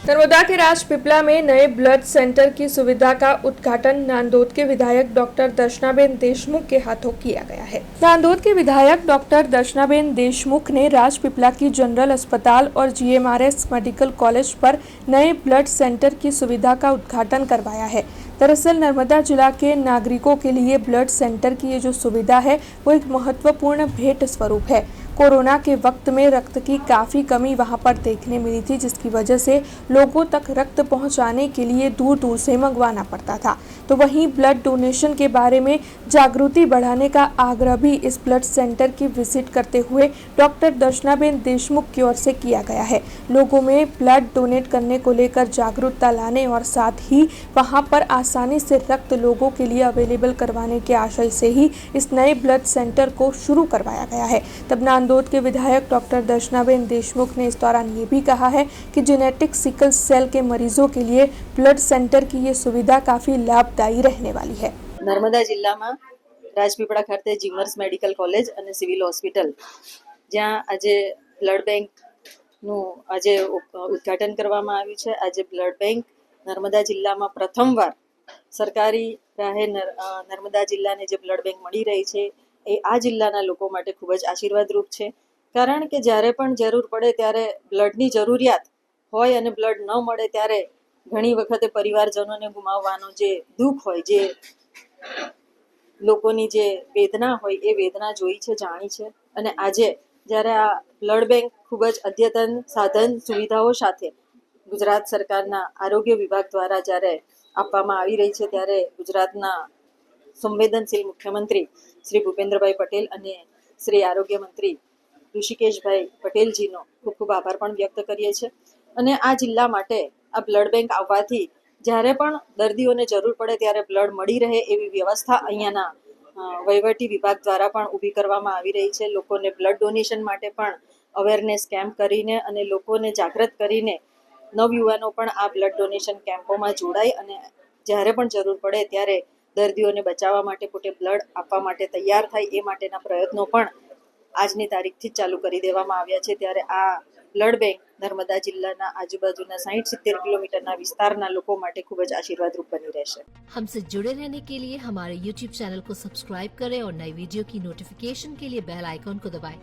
नर्मदा के राजपीपला में नए ब्लड सेंटर की सुविधा का उद्घाटन नांदोद के विधायक डॉक्टर दर्शनाबेन देशमुख के हाथों किया गया है। नांदोद के विधायक डॉक्टर दर्शनाबेन देशमुख ने राजपीपला की जनरल अस्पताल और जीएमआरएस मेडिकल कॉलेज पर नए ब्लड सेंटर की सुविधा का उद्घाटन करवाया है। दरअसल नर्मदा जिला के नागरिकों के लिए ब्लड सेंटर की ये जो सुविधा है वो एक महत्वपूर्ण भेंट स्वरूप है। कोरोना के वक्त में रक्त की काफ़ी कमी वहां पर देखने मिली थी, जिसकी वजह से लोगों तक रक्त पहुंचाने के लिए दूर दूर से मंगवाना पड़ता था। तो वहीं ब्लड डोनेशन के बारे में जागृति बढ़ाने का आग्रह भी इस ब्लड सेंटर की विजिट करते हुए डॉक्टर दर्शनाबेन देशमुख की ओर से किया गया है। लोगों में ब्लड डोनेट करने को लेकर जागरूकता लाने और साथ ही वहां पर आसानी से रक्त लोगों के लिए अवेलेबल करवाने के आशय से ही इस नए ब्लड सेंटर को शुरू करवाया गया है। तब नांदोद के विधायक डॉक्टर दर्शनाबेन देशमुख ने इस दौरान ये भी कहा है कि जेनेटिक सिकल सेल के मरीजों के लिए ब्लड सेंटर की ये सुविधा काफी लाभदायी रहने वाली है। नर्मदा जिल्लाમાં રાજપીપળા ખાતે જીમર્સ મેડિકલ કોલેજ અને સિવિલ હોસ્પિટલ જ્યાં આજે બ્લડ બેંકનું આજે ઉદ્ઘાટન કરવામાં આવ્યું છે। આજે બ્લડ બેંક નર્મદા જિલ્લામાં પ્રથમવાર સરકારી રાહે નર્મદા જિલ્લાને જે બ્લડ બેંક મળી રહી છે એ આ જિલ્લાના લોકો માટે ખૂબ જ આશીર્વાદરૂપ છે। કારણ કે જ્યારે પણ જરૂર પડે ત્યારે બ્લડની જરૂરિયાત હોય અને બ્લડ ન મળે ત્યારે ઘણી વખતે પરિવારજનોને ગુમાવવાનો જે દુઃખ હોય, જે લોકોની જે વેદના હોય એ વેદના જોઈ છે, જાણી છે। અને આજે જ્યારે આ બ્લડ બેંક ખૂબ જ અદ્યતન સાધન સુવિધાઓ સાથે ગુજરાત સરકારના આરોગ્ય વિભાગ દ્વારા જ્યારે આપવામાં આવી રહી છે ત્યારે ગુજરાતના સંવેદનશીલ મુખ્યમંત્રી શ્રી ભૂપેન્દ્રભાઈ પટેલ અને શ્રી આરોગ્ય મંત્રી ઋષિકેશભાઈ પટેલજીનો ખૂબ ખૂબ આભાર પણ વ્યક્ત કરીએ છીએ। અને આ જિલ્લા માટે આ બ્લડ બેંક આવવાથી જ્યારે પણ દર્દીઓને જરૂર પડે ત્યારે બ્લડ મળી રહે એવી વ્યવસ્થા અહીંયાના વહીવટી વિભાગ દ્વારા પણ ઊભી કરવામાં આવી રહી છે। લોકોને બ્લડ ડોનેશન માટે પણ અવેરનેસ કેમ્પ કરીને અને લોકોને જાગૃત કરીને નવયુવાનો પણ આ બ્લડ ડોનેશન કેમ્પોમાં જોડાય અને જ્યારે પણ જરૂર પડે ત્યારે દર્દીઓને બચાવવા માટે પોતે બ્લડ આપવા માટે તૈયાર થાય એ માટેના પ્રયત્નો પણ આજની તારીખથી જ ચાલુ કરી દેવામાં આવ્યા છે। ત્યારે આ બ્લડ બેંક નર્મદા જિલ્લાના આજુબાજુના 60-70 કિલોમીટરના વિસ્તારના લોકો માટે ખૂબ જ આશીર્વાદરૂપ બની રહેશે। हमसे जुड़े रहने के लिए हमारे YouTube चैनल को सब्सक्राइब करें और नई वीडियो की नोटिफिकेशन के लिए बेल आइकॉन को दबाएं।